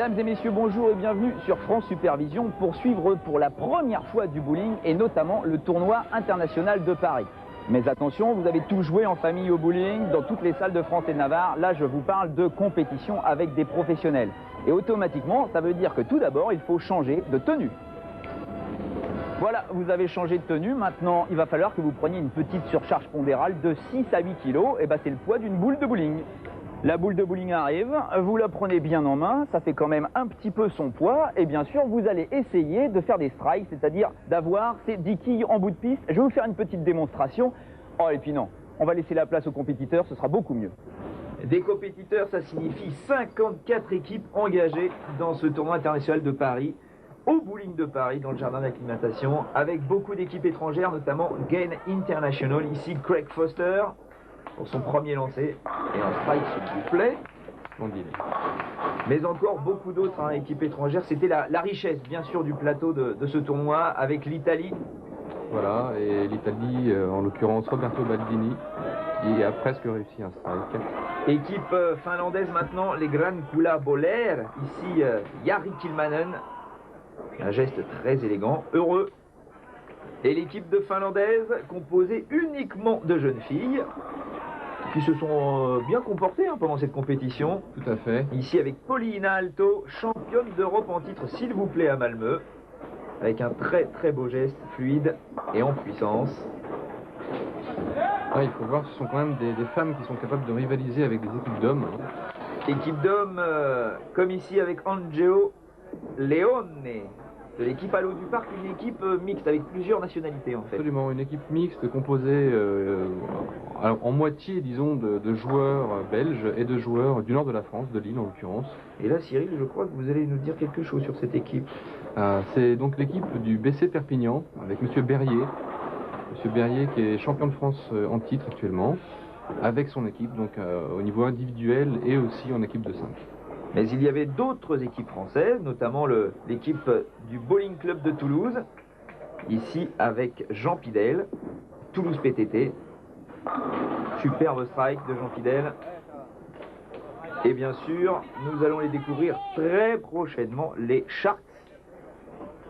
Mesdames et messieurs, bonjour et bienvenue sur France Supervision pour suivre pour la première fois du bowling et notamment le tournoi international de Paris. Mais attention, vous avez tous joué en famille au bowling dans toutes les salles de France et de Navarre. Là, je vous parle de compétition avec des professionnels. Et automatiquement, ça veut dire que tout d'abord, il faut changer de tenue. Voilà, vous avez changé de tenue. Maintenant, il va falloir que vous preniez une petite surcharge pondérale de 6 à 8 kg. Et ben, c'est le poids d'une boule de bowling. La boule de bowling arrive, vous la prenez bien en main, ça fait quand même un petit peu son poids. Et bien sûr, vous allez essayer de faire des strikes, c'est-à-dire d'avoir ces 10 quilles en bout de piste. Je vais vous faire une petite démonstration. Oh, et puis non, on va laisser la place aux compétiteurs, ce sera beaucoup mieux. Des compétiteurs, ça signifie 54 équipes engagées dans ce tournoi international de Paris, au bowling de Paris, dans le jardin d'acclimatation, avec beaucoup d'équipes étrangères, notamment Gain International, ici Craig Foster, pour son premier lancer, et un strike s'il vous plaît. Mais encore beaucoup d'autres équipes étrangères. C'était la richesse bien sûr du plateau de ce tournoi avec l'Italie. Voilà, et l'Italie, en l'occurrence Roberto Baldini, qui a presque réussi un strike. Équipe finlandaise maintenant, les Gran Kula Boler, ici Jari Kilmanen, un geste très élégant, heureux. Et l'équipe de finlandaise, composée uniquement de jeunes filles, qui se sont bien comportés pendant cette compétition. Tout à fait. Ici avec Paulina Alto, championne d'Europe en titre s'il vous plaît à Malmö, avec un très très beau geste, fluide et en puissance. Ouais, il faut voir, ce sont quand même des femmes qui sont capables de rivaliser avec des équipes d'hommes. Équipe d'hommes, comme ici avec Angelo Leone, de l'équipe Allo du Parc, une équipe mixte avec plusieurs nationalités en fait. Absolument, une équipe mixte composée alors, en moitié, disons, de joueurs belges et de joueurs du nord de la France, de Lille en l'occurrence. Et là, Cyril, je crois que vous allez nous dire quelque chose sur cette équipe. C'est donc l'équipe du BC Perpignan, avec Monsieur Berrier. Monsieur Berrier qui est champion de France en titre actuellement, avec son équipe, donc au niveau individuel et aussi en équipe de 5. Mais il y avait d'autres équipes françaises, notamment l'équipe du Bowling Club de Toulouse, ici avec Jean Pidel, Toulouse PTT. Superbe strike de Jean Pidel. Et bien sûr, nous allons les découvrir très prochainement, les Sharks.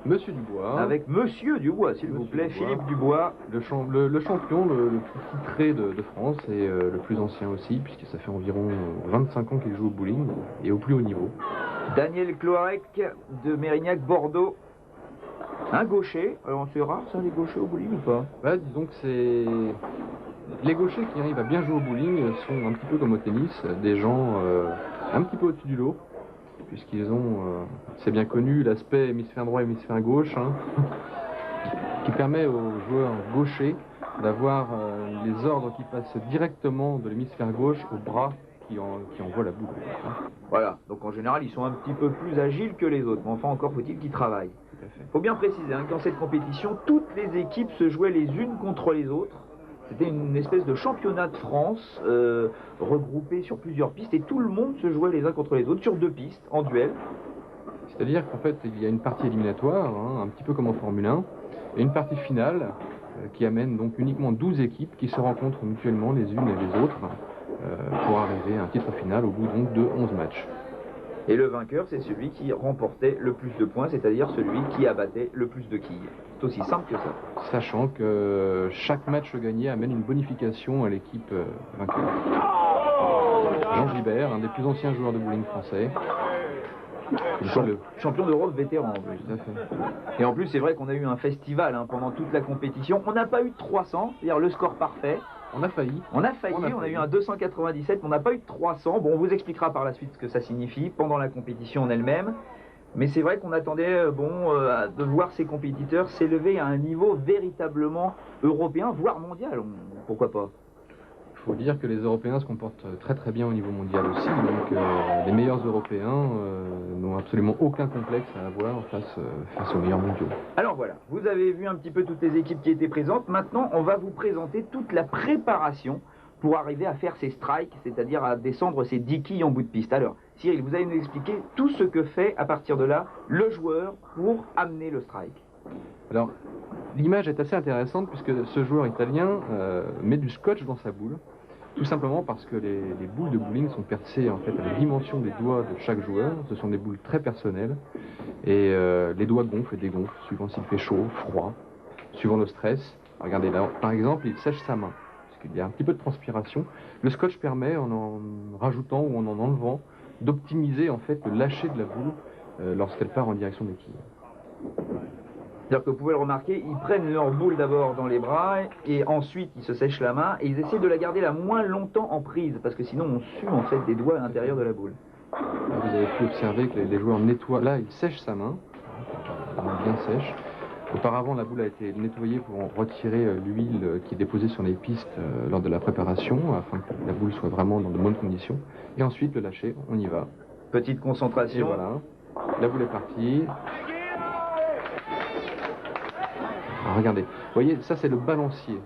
Monsieur Dubois. Avec Monsieur Dubois, s'il vous plaît, Dubois. Philippe Dubois. Le champion le plus titré de France et le plus ancien aussi, puisque ça fait environ 25 ans qu'il joue au bowling et au plus haut niveau. Daniel Cloarec de Mérignac, Bordeaux. Un gaucher. Alors c'est rare ça, les gauchers au bowling ou pas? Bah, disons que c'est... Les gauchers qui arrivent à bien jouer au bowling sont un petit peu comme au tennis, des gens un petit peu au-dessus du lot, puisqu'ils ont, c'est bien connu, l'aspect hémisphère droit et hémisphère gauche, qui permet aux joueurs gauchers d'avoir les ordres qui passent directement de l'hémisphère gauche au bras qui envoie la boule. Voilà, donc en général ils sont un petit peu plus agiles que les autres, mais enfin encore faut-il qu'ils travaillent. Il faut bien préciser que dans cette compétition, toutes les équipes se jouaient les unes contre les autres. C'était une espèce de championnat de France regroupé sur plusieurs pistes et tout le monde se jouait les uns contre les autres sur 2 pistes en duel. C'est-à-dire qu'en fait il y a une partie éliminatoire, un petit peu comme en Formule 1, et une partie finale qui amène donc uniquement 12 équipes qui se rencontrent mutuellement les unes et les autres pour arriver à un titre final au bout donc de 11 matchs. Et le vainqueur, c'est celui qui remportait le plus de points, c'est-à-dire celui qui abattait le plus de quilles. C'est aussi simple que ça. Sachant que chaque match gagné amène une bonification à l'équipe vainqueur. Jean Gibert, un des plus anciens joueurs de bowling français. Champion d'Europe vétéran en plus. Tout à fait. Et en plus, c'est vrai qu'on a eu un festival pendant toute la compétition. On n'a pas eu de 300, c'est-à-dire le score parfait. On a failli. On a eu un 297, mais on n'a pas eu de 300. Bon, on vous expliquera par la suite ce que ça signifie pendant la compétition en elle-même. Mais c'est vrai qu'on attendait de voir ces compétiteurs s'élever à un niveau véritablement européen, voire mondial. Pourquoi pas? Il faut dire que les Européens se comportent très très bien au niveau mondial aussi. Donc les meilleurs Européens n'ont absolument aucun complexe à avoir face aux meilleurs mondiaux. Alors voilà, vous avez vu un petit peu toutes les équipes qui étaient présentes. Maintenant, on va vous présenter toute la préparation pour arriver à faire ces strikes, c'est-à-dire à descendre ces 10 quilles en bout de piste. Alors, Cyril, vous allez nous expliquer tout ce que fait à partir de là le joueur pour amener le strike. Alors, l'image est assez intéressante puisque ce joueur italien met du scotch dans sa boule Tout simplement parce que les boules de bowling sont percées en fait à la dimension des doigts de chaque joueur. Ce sont des boules très personnelles et les doigts gonflent et dégonflent suivant s'il fait chaud, froid, suivant le stress. Regardez là, par exemple, il sèche sa main parce qu'il y a un petit peu de transpiration. Le scotch permet, en rajoutant ou en enlevant, d'optimiser en fait le lâcher de la boule lorsqu'elle part en direction des quilles. C'est-à-dire que vous pouvez le remarquer, ils prennent leur boule d'abord dans les bras et ensuite ils se sèchent la main et ils essaient de la garder la moins longtemps en prise parce que sinon on sue en fait des doigts à l'intérieur de la boule. Là, vous avez pu observer que les joueurs nettoient, là il sèche sa main, bien sèche. Auparavant la boule a été nettoyée pour en retirer l'huile qui est déposée sur les pistes lors de la préparation afin que la boule soit vraiment dans de bonnes conditions. Et ensuite le lâcher, on y va. Petite concentration. Et voilà, la boule est partie. Alors, regardez, vous voyez, ça c'est le balancier.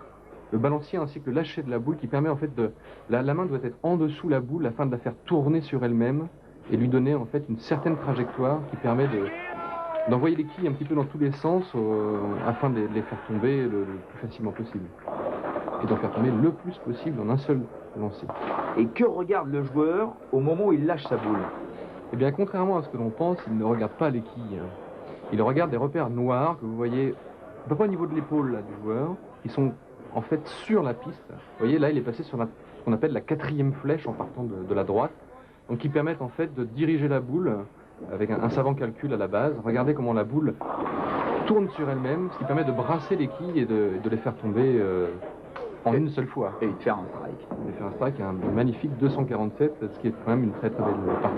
Le balancier ainsi que le lâcher de la boule qui permet en fait de... La main doit être en dessous la boule afin de la faire tourner sur elle-même et lui donner en fait une certaine trajectoire qui permet d'envoyer les quilles un petit peu dans tous les sens afin de les faire tomber le plus facilement possible. Et d'en faire tomber le plus possible en un seul lancer. Et que regarde le joueur au moment où il lâche sa boule? Eh bien, contrairement à ce que l'on pense, il ne regarde pas les quilles. Il regarde des repères noirs que vous voyez à peu près au niveau de l'épaule du joueur, qui sont en fait sur la piste. Vous voyez, là, il est passé sur ce qu'on appelle la 4e flèche en partant de la droite, donc qui permettent en fait de diriger la boule avec un savant calcul à la base. Regardez comment la boule tourne sur elle-même, ce qui permet de brasser les quilles et de les faire tomber en une seule fois. Et de faire un strike. Et de faire un strike, un magnifique 247, ce qui est quand même une très très belle partie.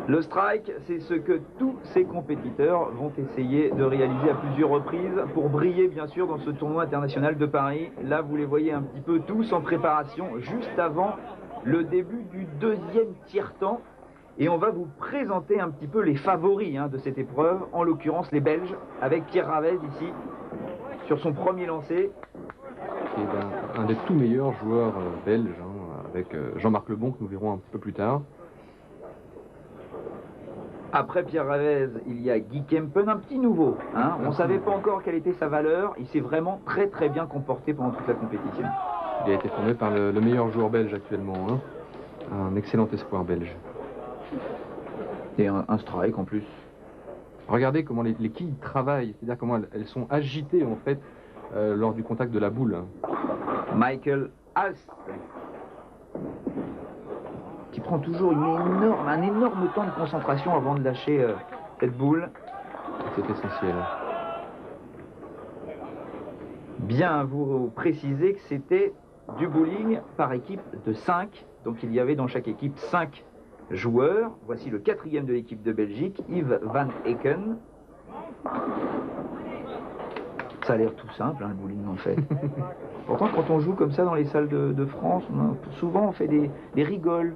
Le strike, c'est ce que tous ces compétiteurs vont essayer de réaliser à plusieurs reprises pour briller bien sûr dans ce tournoi international de Paris. Là, vous les voyez un petit peu tous en préparation juste avant le début du deuxième tiers-temps. Et on va vous présenter un petit peu les favoris de cette épreuve, en l'occurrence les Belges, avec Pierre Ravez ici, sur son premier lancer. Qui est un des tout meilleurs joueurs belges, avec Jean-Marc Lebon que nous verrons un petit peu plus tard. Après Pierre Ravez, il y a Guy Kempen, un petit nouveau. On ne savait pas encore quelle était sa valeur. Il s'est vraiment très très bien comporté pendant toute la compétition. Il a été formé par le meilleur joueur belge actuellement, un excellent espoir belge. Et un strike en plus. Regardez comment les quilles travaillent, c'est-à-dire comment elles sont agitées en fait lors du contact de la boule. Michael Alst, qui prend toujours un énorme temps de concentration avant de lâcher cette boule. C'est essentiel. Bien vous précisez que c'était du bowling par équipe de 5. Donc il y avait dans chaque équipe 5 joueurs. Voici le 4e de l'équipe de Belgique, Yves Van Eken. Ça a l'air tout simple, le bowling en fait. Pourtant, quand on joue comme ça dans les salles de France, souvent on fait des rigoles.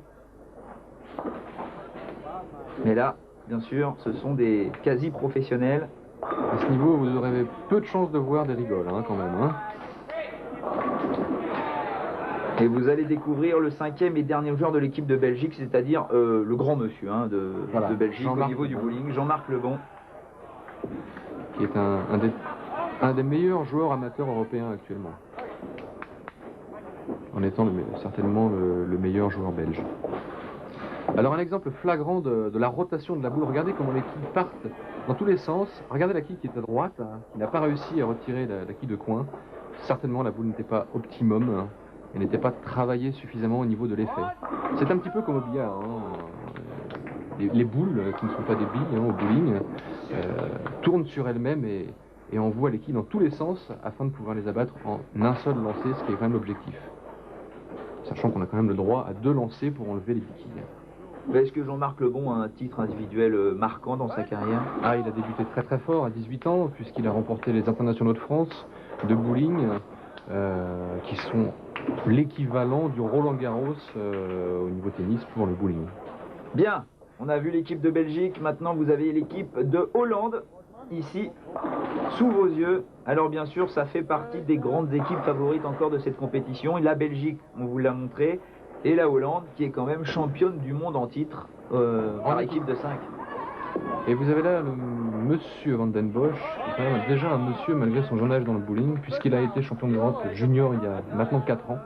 Mais là, bien sûr, ce sont des quasi-professionnels. À ce niveau, vous aurez peu de chances de voir des rigoles, quand même. Et vous allez découvrir le 5e et dernier joueur de l'équipe de Belgique, c'est-à-dire le grand monsieur de Belgique au niveau du bowling, Jean-Marc Lebon. Qui est un des meilleurs joueurs amateurs européens actuellement. En étant certainement le meilleur joueur belge. Alors un exemple flagrant de la rotation de la boule, regardez comment les quilles partent dans tous les sens. Regardez la quille qui est à droite, qui n'a pas réussi à retirer la quille de coin. Certainement la boule n'était pas optimum, et n'était pas travaillée suffisamment au niveau de l'effet. C'est un petit peu comme au billard. Les boules, qui ne sont pas des billes au bowling, tournent sur elles-mêmes et envoient les quilles dans tous les sens afin de pouvoir les abattre en un seul lancer, ce qui est quand même l'objectif. Sachant qu'on a quand même le droit à 2 lancers pour enlever les quilles. Est-ce que Jean-Marc Lebon a un titre individuel marquant dans sa carrière? Il a débuté très très fort à 18 ans, puisqu'il a remporté les internationaux de France de bowling, qui sont l'équivalent du Roland-Garros au niveau tennis pour le bowling. Bien, on a vu l'équipe de Belgique, maintenant vous avez l'équipe de Hollande, ici, sous vos yeux. Alors bien sûr, ça fait partie des grandes équipes favorites encore de cette compétition. La Belgique, on vous l'a montré, et la Hollande, qui est quand même championne du monde en titre, par équipe de 5. Et vous avez là le monsieur Van den Bosch, qui est quand même déjà un monsieur malgré son jeune âge dans le bowling, puisqu'il a été champion d'Europe junior il y a maintenant 4 ans.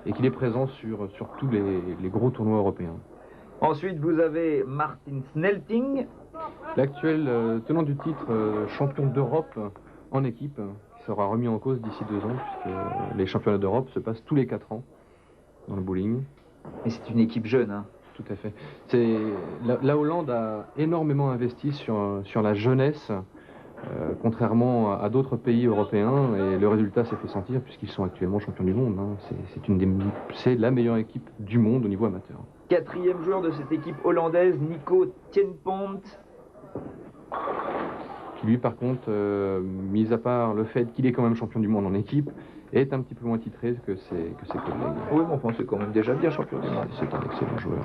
et qu'il est présent sur tous les gros tournois européens. Ensuite, vous avez Martin Snelting. L'actuel tenant du titre champion d'Europe en équipe, qui sera remis en cause d'ici 2 ans, puisque les championnats d'Europe se passent tous les 4 ans dans le bowling. Et c'est une équipe jeune, hein. Tout à fait. La Hollande a énormément investi sur la jeunesse, contrairement à d'autres pays européens, et le résultat s'est fait sentir puisqu'ils sont actuellement champions du monde. Hein. C'est la meilleure équipe du monde au niveau amateur. 4e joueur de cette équipe hollandaise, Nico Tienpont. Qui lui, par contre, mis à part le fait qu'il est quand même champion du monde en équipe, est un petit peu moins titré que ses collègues. Oui, mais enfin, c'est quand même déjà bien champion du monde. C'est un excellent joueur.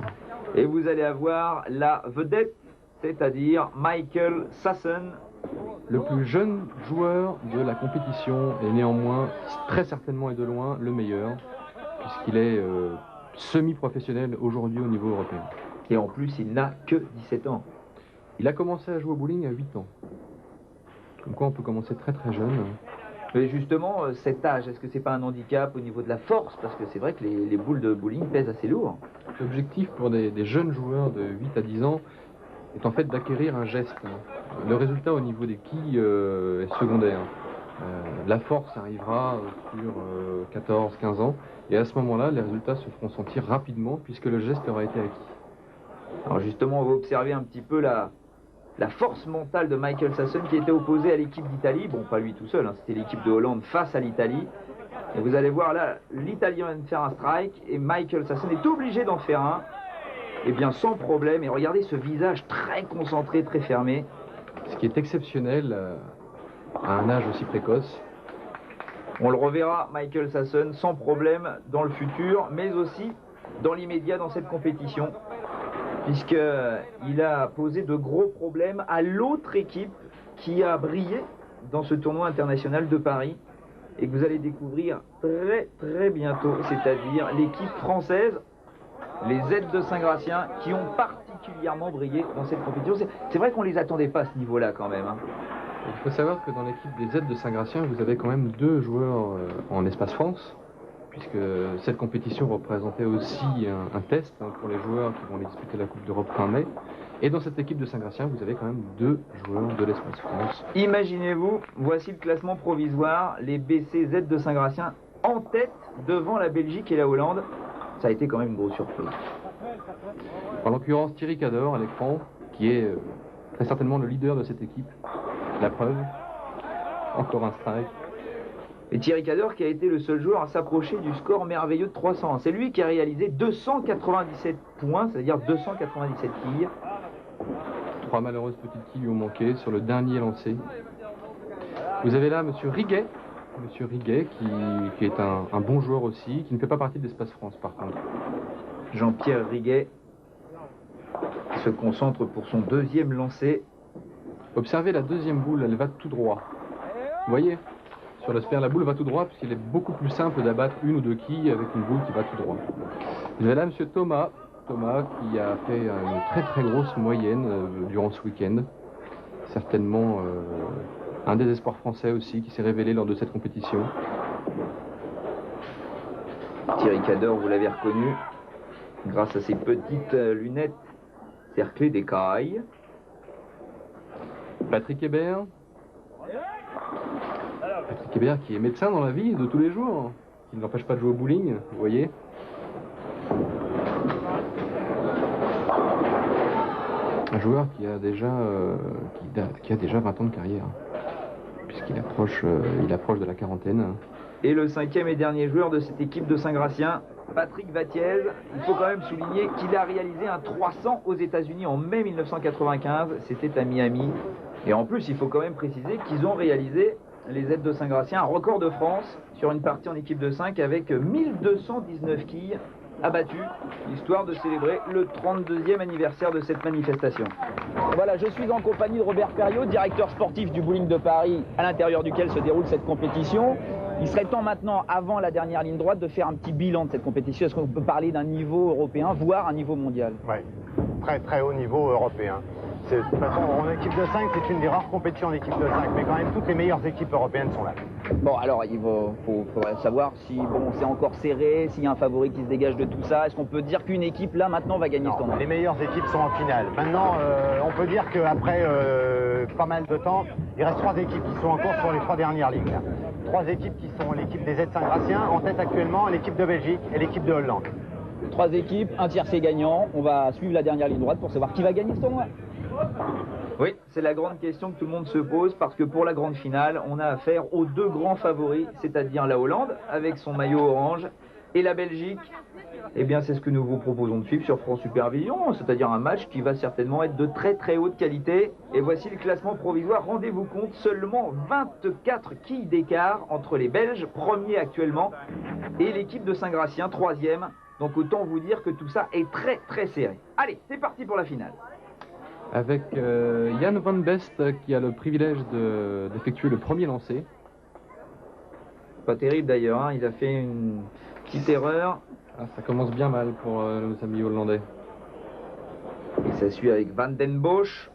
Et vous allez avoir la vedette, c'est-à-dire Michael Sasson. Le plus jeune joueur de la compétition et néanmoins, très certainement et de loin, le meilleur, puisqu'il est semi-professionnel aujourd'hui au niveau européen. Et en plus, il n'a que 17 ans. Il a commencé à jouer au bowling à 8 ans. Comme quoi on peut commencer très très jeune. Mais justement, cet âge, est-ce que c'est pas un handicap au niveau de la force? Parce que c'est vrai que les boules de bowling pèsent assez lourd. L'objectif pour des jeunes joueurs de 8 à 10 ans est en fait d'acquérir un geste. Le résultat au niveau des quilles est secondaire. La force arrivera sur 14-15 ans et à ce moment-là, les résultats se feront sentir rapidement puisque le geste aura été acquis. Alors justement, on va observer un petit peu la force mentale de Michael Sasson qui était opposé à l'équipe d'Italie. Bon, pas lui tout seul, hein, c'était l'équipe de Hollande face à l'Italie. Et vous allez voir là, l'Italien vient de faire un strike et Michael Sasson est obligé d'en faire un. Et bien sans problème. Et regardez ce visage très concentré, très fermé. Ce qui est exceptionnel à un âge aussi précoce. On le reverra, Michael Sasson, sans problème dans le futur, mais aussi dans l'immédiat dans cette compétition. Puisqu'il a posé de gros problèmes à l'autre équipe qui a brillé dans ce tournoi international de Paris et que vous allez découvrir très très bientôt, c'est-à-dire l'équipe française, les Z de Saint-Gratien, qui ont particulièrement brillé dans cette compétition. C'est vrai qu'on ne les attendait pas à ce niveau-là quand même. Hein. Il faut savoir que dans l'équipe des Z de Saint-Gratien, vous avez quand même 2 joueurs en espace France, puisque cette compétition représentait aussi un test pour les joueurs qui vont aller disputer la Coupe d'Europe fin mai. Et dans cette équipe de Saint-Gratien, vous avez quand même 2 joueurs de l'espace France. Imaginez-vous, voici le classement provisoire, les BCZ de Saint-Gratien en tête devant la Belgique et la Hollande. Ça a été quand même une grosse surprise. En l'occurrence, Thierry Cador à l'écran, qui est très certainement le leader de cette équipe. La preuve, encore un strike. Et Thierry Cador qui a été le seul joueur à s'approcher du score merveilleux de 300. C'est lui qui a réalisé 297 points, c'est-à-dire 297 quilles. 3 malheureuses petites quilles lui ont manqué sur le dernier lancé. Vous avez là Monsieur Riguet. Monsieur Riguet qui est un bon joueur aussi, qui ne fait pas partie de l'Espace France par contre. Jean-Pierre Riguet qui se concentre pour son 2e lancé. Observez la 2e boule, elle va tout droit. Vous voyez, sur le sphère, la boule va tout droit puisqu'il est beaucoup plus simple d'abattre 1 ou 2 quilles avec une boule qui va tout droit. Vous avez là Monsieur Thomas qui a fait une très très grosse moyenne durant ce week-end. Certainement un des espoirs français aussi qui s'est révélé lors de cette compétition. Thierry Cador, vous l'avez reconnu, grâce à ses petites lunettes cerclées d'écailles. Patrick Hébert. Patrick Hébert qui est médecin dans la vie de tous les jours, qui ne l'empêche pas de jouer au bowling, vous voyez. Un joueur qui a déjà 20 ans de carrière, puisqu'il approche de la quarantaine. Et le 5e et dernier joueur de cette équipe de Saint-Gratien, Patrick Vattiez. Il faut quand même souligner qu'il a réalisé un 300 aux États-Unis en mai 1995. C'était à Miami. Et en plus, il faut quand même préciser qu'ils ont réalisé, les Z de Saint-Gratien, un record de France sur une partie en équipe de 5 avec 1219 quilles abattues, histoire de célébrer le 32e anniversaire de cette manifestation. Voilà, je suis en compagnie de Robert Perriot, directeur sportif du bowling de Paris, à l'intérieur duquel se déroule cette compétition. Il serait temps maintenant, avant la dernière ligne droite, de faire un petit bilan de cette compétition. Est-ce qu'on peut parler d'un niveau européen, voire un niveau mondial? Oui, très très haut niveau européen. De toute façon, en équipe de 5, c'est une des rares compétitions en équipe de 5, mais quand même toutes les meilleures équipes européennes sont là. Bon, alors faudrait savoir si bon, c'est encore serré, s'il y a un favori qui se dégage de tout ça. Est-ce qu'on peut dire qu'une équipe là maintenant va gagner ce tournoi? Les meilleures équipes sont en finale. Maintenant, on peut dire qu'après pas mal de temps, il reste 3 équipes qui sont en course sur les 3 dernières ligues. 3 équipes qui sont l'équipe des Z Saint-Gratien, en tête actuellement l'équipe de Belgique et l'équipe de Hollande. 3 équipes, un tiercé gagnant. On va suivre la dernière ligne droite pour savoir qui va gagner ce tournoi. Oui, c'est la grande question que tout le monde se pose parce que pour la grande finale, on a affaire aux 2 grands favoris, c'est-à-dire la Hollande avec son maillot orange et la Belgique. Eh bien, c'est ce que nous vous proposons de suivre sur France Supervision, c'est-à-dire un match qui va certainement être de très très haute qualité. Et voici le classement provisoire. Rendez-vous compte, seulement 24 quilles d'écart entre les Belges, premiers actuellement, et l'équipe de Saint-Gratien, 3e. Donc autant vous dire que tout ça est très très serré. Allez, c'est parti pour la finale. Avec Jan van Best qui a le privilège d'effectuer le premier lancer. Pas terrible d'ailleurs, hein. Il a fait une petite erreur. Ah, ça commence bien mal pour nos amis hollandais. Et ça suit avec Van den Bosch.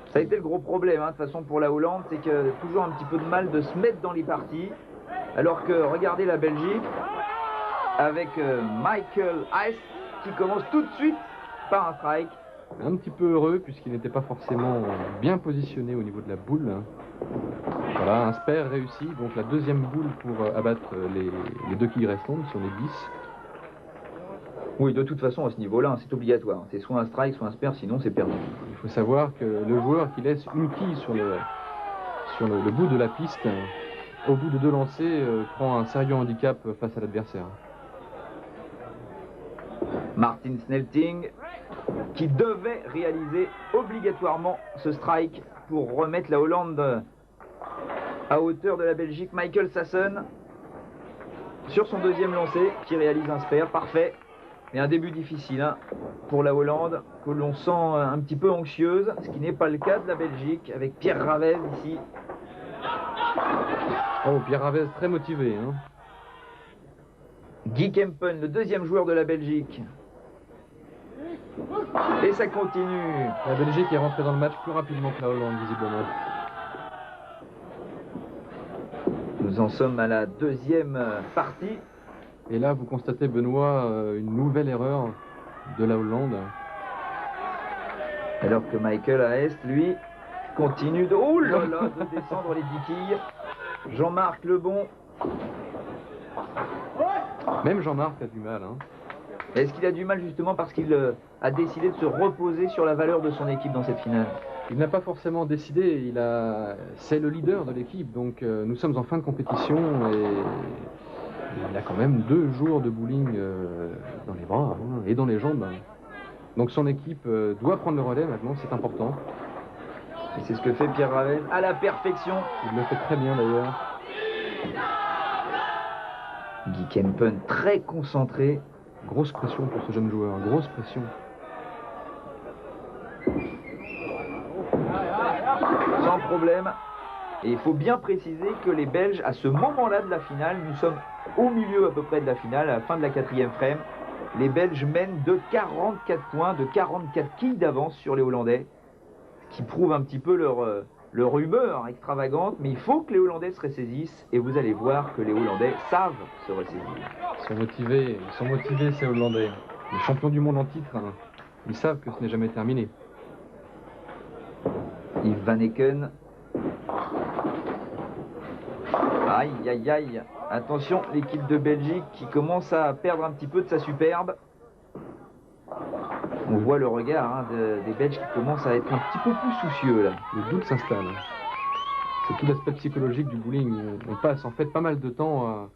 Ça a été le gros problème, hein, de toute façon pour la Hollande, c'est que toujours un petit peu de mal de se mettre dans les parties. Alors que regardez la Belgique avec Michael Heist qui commence tout de suite par un strike. Un petit peu heureux puisqu'il n'était pas forcément bien positionné au niveau de la boule. Voilà, un spare réussi, donc la deuxième boule pour abattre les 2 quilles restantes sur les 10. Oui, de toute façon à ce niveau-là, c'est obligatoire. C'est soit un strike, soit un spare, sinon c'est perdu. Il faut savoir que le joueur qui laisse une quille sur le bout de la piste, au bout de 2 lancers, prend un sérieux handicap face à l'adversaire. Martin Snelting qui devait réaliser obligatoirement ce strike pour remettre la Hollande à hauteur de la Belgique. Michael Sasson sur son deuxième lancé qui réalise un spare parfait, mais un début difficile, hein, pour la Hollande que l'on sent un petit peu anxieuse, ce qui n'est pas le cas de la Belgique avec Pierre Ravez ici. Oh, Pierre Ravez très motivé, hein. Guy Kempen, le deuxième joueur de la Belgique. Et ça continue. La Belgique est rentrée dans le match plus rapidement que la Hollande, visiblement. Nous en sommes à la deuxième partie. Et là, vous constatez, Benoît, une nouvelle erreur de la Hollande. Alors que Michael Heist, lui, continue de, oh là là, de descendre les 10 quilles. Jean-Marc Lebon. Même Jean-Marc a du mal, hein. Est-ce qu'il a du mal justement parce qu'il a décidé de se reposer sur la valeur de son équipe dans cette finale? Il n'a pas forcément décidé, c'est le leader de l'équipe, donc nous sommes en fin de compétition et il a quand même 2 jours de bowling dans les bras, hein, et dans les jambes. Donc son équipe doit prendre le relais maintenant, c'est important. Et c'est ce que fait Pierre Ravez à la perfection. Il le fait très bien d'ailleurs. Guy Kempen très concentré. Grosse pression pour ce jeune joueur, grosse pression. Sans problème. Et il faut bien préciser que les Belges, à ce moment-là de la finale, nous sommes au milieu à peu près de la finale, à la fin de la 4e frame. Les Belges mènent de 44 points, de 44 quilles d'avance sur les Hollandais, ce qui prouve un petit peu leur humeur extravagante. Mais il faut que les Hollandais se ressaisissent et vous allez voir que les Hollandais savent se ressaisir. Ils sont motivés ces Hollandais. Les champions du monde en titre, hein. Ils savent que ce n'est jamais terminé. Yves Van Eken. Aïe, aïe, aïe. Attention, l'équipe de Belgique qui commence à perdre un petit peu de sa superbe. On voit le regard, hein, des Belges qui commencent à être un petit peu plus soucieux là. Le doute s'installe. C'est tout l'aspect psychologique du bowling. On passe en fait pas mal de temps